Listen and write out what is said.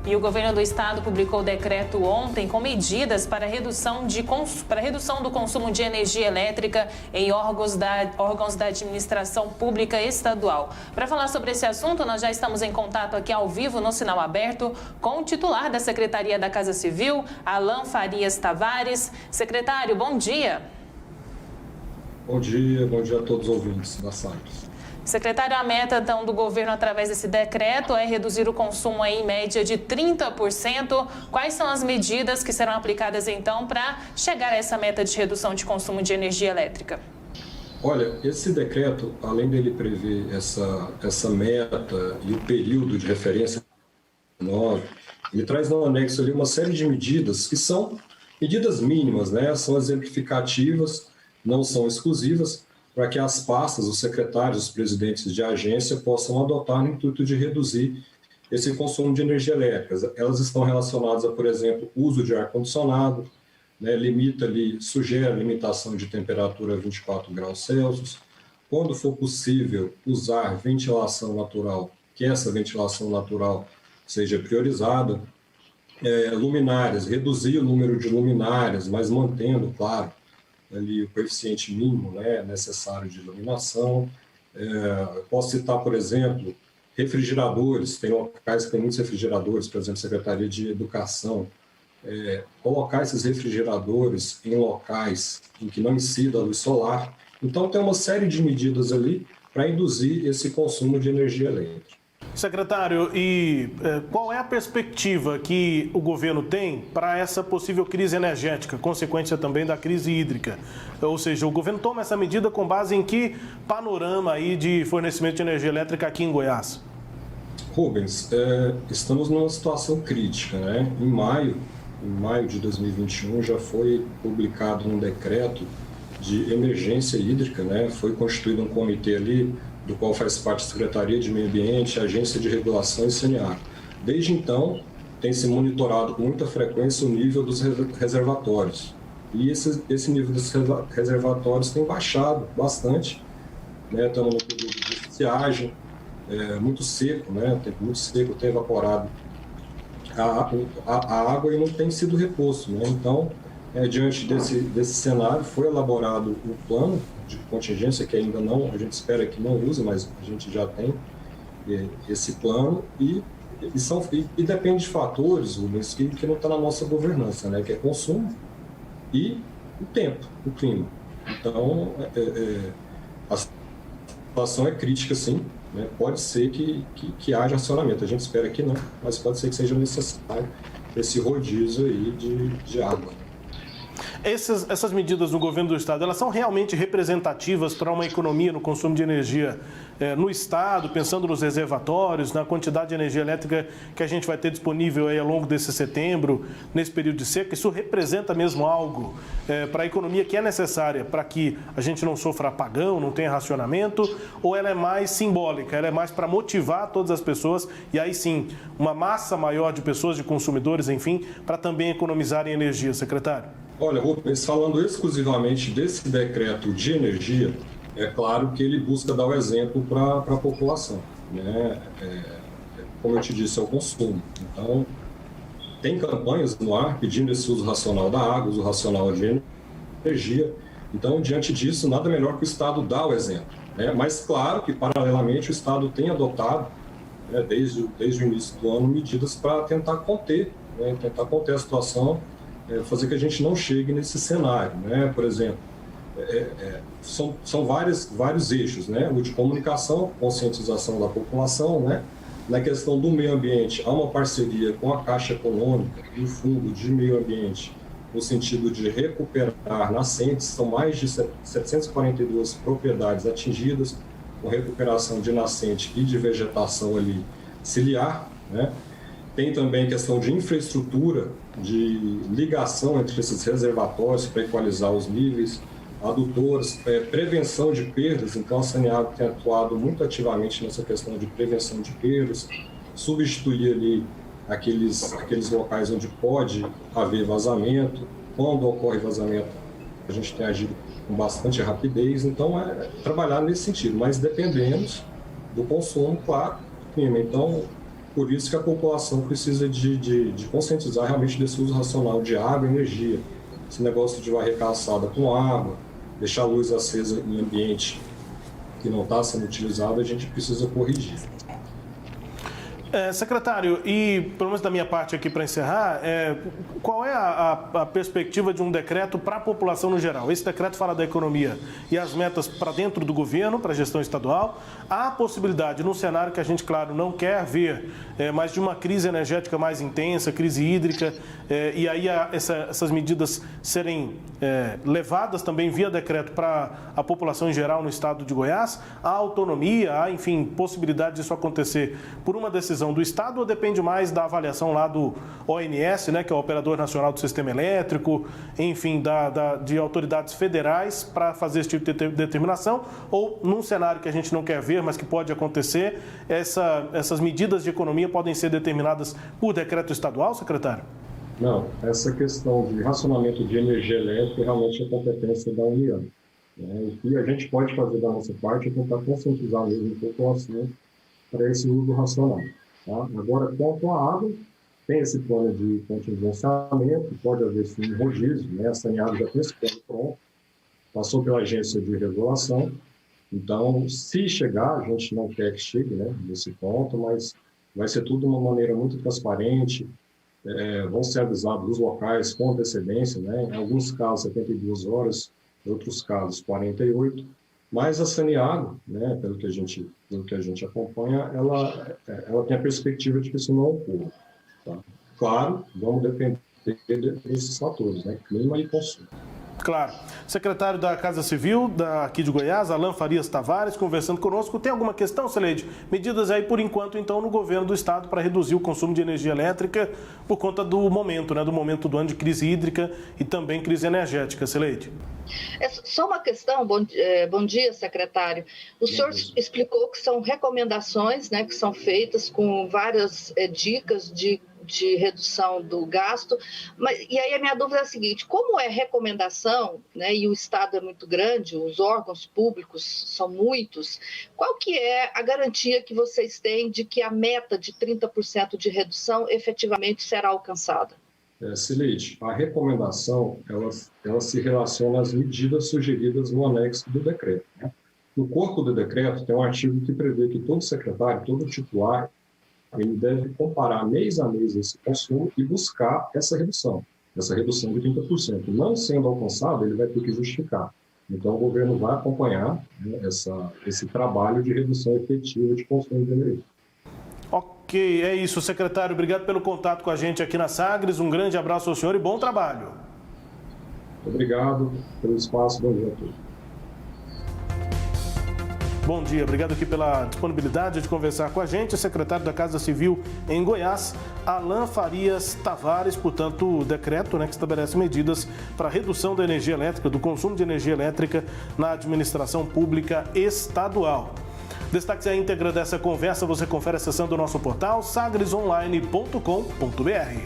E o governo do estado publicou decreto ontem com medidas para redução do consumo de energia elétrica em órgãos da administração pública estadual. Para falar sobre esse assunto, nós já estamos em contato aqui ao vivo no Sinal Aberto com o titular da Secretaria da Casa Civil, Alan Farias Tavares. Secretário, bom dia. Bom dia a todos os ouvintes da Sagres. Secretário, a meta então, do governo através desse decreto é reduzir o consumo em média de 30%. Quais são as medidas que serão aplicadas então para chegar a essa meta de redução de consumo de energia elétrica? Olha, esse decreto, além dele prever essa meta e o período de referência 9, ele traz no anexo ali uma série de medidas que são medidas mínimas, né? São exemplificativas, não são exclusivas, para que as pastas, os secretários, os presidentes de agência possam adotar no intuito de reduzir esse consumo de energia elétrica. Elas estão relacionadas a, por exemplo, uso de ar-condicionado, né, sugere a limitação de temperatura a 24 graus Celsius. Quando for possível, usar ventilação natural, que essa ventilação natural seja priorizada. Luminárias, reduzir o número de luminárias, mas mantendo, claro, ali o coeficiente mínimo, né, necessário de iluminação. Posso citar, por exemplo, refrigeradores. Tem locais que tem muitos refrigeradores, por exemplo, Secretaria de Educação. Colocar esses refrigeradores em locais em que não incida a luz solar. Então, tem uma série de medidas ali para induzir esse consumo de energia elétrica. Secretário, e qual é a perspectiva que o governo tem para essa possível crise energética, consequência também da crise hídrica? Ou seja, o governo toma essa medida com base em que panorama aí de fornecimento de energia elétrica aqui em Goiás? Rubens, estamos numa situação crítica, né? Em maio de 2021 já foi publicado um decreto de emergência hídrica, né? Foi constituído um comitê ali, do qual faz parte a Secretaria de Meio Ambiente, a Agência de Regulação e Saneamento. Desde então, tem se monitorado com muita frequência o nível dos reservatórios. E esse nível dos reservatórios tem baixado bastante, né? Estamos no período de estiagem, muito seco, né? Tempo muito seco, tem evaporado a água e não tem sido reposto, né? Então, diante desse cenário, foi elaborado um plano de contingência que ainda não, a gente espera que não use, mas a gente já tem esse plano e depende de fatores, Rubens, que não está na nossa governança, né? Que é consumo e o tempo, o clima. Então, a situação é crítica, sim, né? Pode ser que haja acionamento, a gente espera que não, mas pode ser que seja necessário esse rodízio aí de água. Essas medidas do governo do estado, elas são realmente representativas para uma economia no consumo de energia no estado, pensando nos reservatórios, na quantidade de energia elétrica que a gente vai ter disponível aí ao longo desse setembro, nesse período de seca? Isso representa mesmo algo para a economia que é necessária para que a gente não sofra apagão, não tenha racionamento, ou ela é mais simbólica, ela é mais para motivar todas as pessoas e aí sim, uma massa maior de pessoas, de consumidores, enfim, para também economizarem energia, secretário? Olha, Rubens, falando exclusivamente desse decreto de energia, é claro que ele busca dar o exemplo para a população, né? Como eu te disse, é o consumo. Então, tem campanhas no ar pedindo esse uso racional da água, uso racional de energia. Então, diante disso, nada melhor que o Estado dar o exemplo, né? Mas, claro que, paralelamente, o Estado tem adotado, né, desde o início do ano, medidas para tentar conter, né, a situação, fazer que a gente não chegue nesse cenário, né? Por exemplo, são vários eixos, né? O de comunicação, conscientização da população, né? Na questão do meio ambiente, há uma parceria com a Caixa Econômica e o Fundo de Meio Ambiente, no sentido de recuperar nascentes. São mais de 742 propriedades atingidas, com recuperação de nascente e de vegetação ali ciliar, né? Tem também questão de infraestrutura, de ligação entre esses reservatórios para equalizar os níveis, adutores, prevenção de perdas. Então, a Saneago tem atuado muito ativamente nessa questão de prevenção de perdas, substituir ali aqueles locais onde pode haver vazamento. Quando ocorre vazamento, a gente tem agido com bastante rapidez. Então, trabalhar nesse sentido, mas dependemos do consumo, claro, do clima. Então, Por isso que a população precisa de conscientizar realmente desse uso racional de água e energia. Esse negócio de varrer calçada com água, deixar a luz acesa em ambiente que não está sendo utilizado, a gente precisa corrigir. Secretário, e pelo menos da minha parte aqui para encerrar, qual é a perspectiva de um decreto para a população no geral? Esse decreto fala da economia e as metas para dentro do governo, para a gestão estadual. Há a possibilidade, num cenário que a gente, claro, não quer ver, mas de uma crise energética mais intensa, crise hídrica, e aí essas medidas serem levadas também via decreto para a população em geral no estado de Goiás. Há autonomia, há, enfim, possibilidade disso acontecer por uma decisão do Estado ou depende mais da avaliação lá do ONS, né, que é o Operador Nacional do Sistema Elétrico, enfim, de autoridades federais para fazer esse tipo de determinação? Ou num cenário que a gente não quer ver, mas que pode acontecer, essas medidas de economia podem ser determinadas por decreto estadual, secretário? Não, essa questão de racionamento de energia elétrica realmente é competência da União. O que a gente pode fazer da nossa parte é tentar conscientizar mesmo a população para esse uso racional. Tá? Agora, quanto à água, tem esse plano de contingenciamento, pode haver sim um rodízio, né? A Saneago já tem esse plano pronto, passou pela agência de regulação, então, se chegar, a gente não quer que chegue, né, nesse ponto, mas vai ser tudo de uma maneira muito transparente, vão ser avisados os locais com antecedência, né? Em alguns casos 72 horas, em outros casos 48, mas a Saneago, né, pelo que a gente acompanha, ela tem a perspectiva de que isso não ocorra. Tá? Claro, vamos depender desses fatores, né, clima e consumo. Claro. Secretário da Casa Civil aqui de Goiás, Alan Farias Tavares, conversando conosco. Tem alguma questão, Celeide? Medidas aí, por enquanto, então, no governo do estado para reduzir o consumo de energia elétrica por conta do momento, né? Do momento do ano de crise hídrica e também crise energética, Celeide. É só uma questão, bom dia, secretário. O senhor explicou que são recomendações, né, que são feitas com várias dicas de redução do gasto, e aí a minha dúvida é a seguinte: como é recomendação, né, e o Estado é muito grande, os órgãos públicos são muitos, qual que é a garantia que vocês têm de que a meta de 30% de redução efetivamente será alcançada? Celeide, a recomendação, ela se relaciona às medidas sugeridas no anexo do decreto. Né? No corpo do decreto tem um artigo que prevê que todo secretário, todo titular, ele deve comparar mês a mês esse consumo e buscar essa redução de 30%. Não sendo alcançado, ele vai ter que justificar. Então, o governo vai acompanhar, né, esse trabalho de redução efetiva de consumo de energia. Ok, é isso, secretário. Obrigado pelo contato com a gente aqui na Sagres. Um grande abraço ao senhor e bom trabalho. Obrigado pelo espaço. Bom dia a todos. Bom dia, obrigado aqui pela disponibilidade de conversar com a gente. O secretário da Casa Civil em Goiás, Alan Farias Tavares, portanto, o decreto, né, que estabelece medidas para redução da energia elétrica, do consumo de energia elétrica na administração pública estadual. Destaque a íntegra dessa conversa você confere acessando o nosso portal sagresonline.com.br.